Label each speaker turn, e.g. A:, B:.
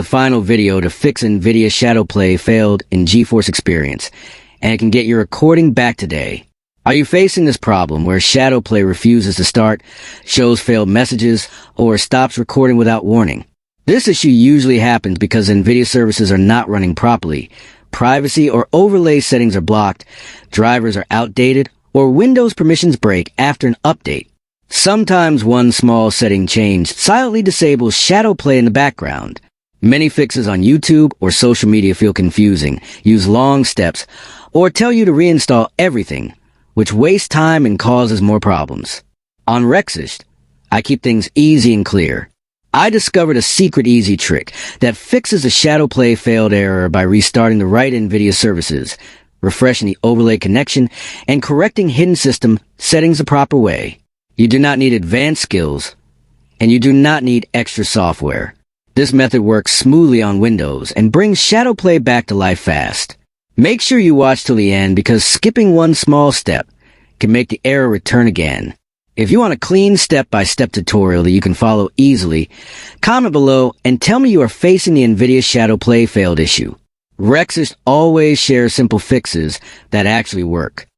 A: The final video to fix NVIDIA ShadowPlay failed in GeForce Experience, and it can get your recording back today. Are you facing this problem where ShadowPlay refuses to start, shows failed messages, or stops recording without warning? This issue usually happens because NVIDIA services are not running properly, privacy or overlay settings are blocked, drivers are outdated, or Windows permissions break after an update. Sometimes one small setting change silently disables ShadowPlay in the background. Many fixes on YouTube or social media feel confusing, use long steps, or tell you to reinstall everything, which wastes time and causes more problems. On Rexist, I keep things easy and clear. I discovered a secret easy trick that fixes a ShadowPlay failed error by restarting the right NVIDIA services, refreshing the overlay connection, and correcting hidden system settings the proper way. You do not need advanced skills, and you do not need extra software. This method works smoothly on Windows and brings ShadowPlay back to life fast. Make sure you watch till the end because skipping one small step can make the error return again. If you want a clean step-by-step tutorial that you can follow easily, comment below and tell me you are facing the NVIDIA ShadowPlay failed issue. Rexist always shares simple fixes that actually work.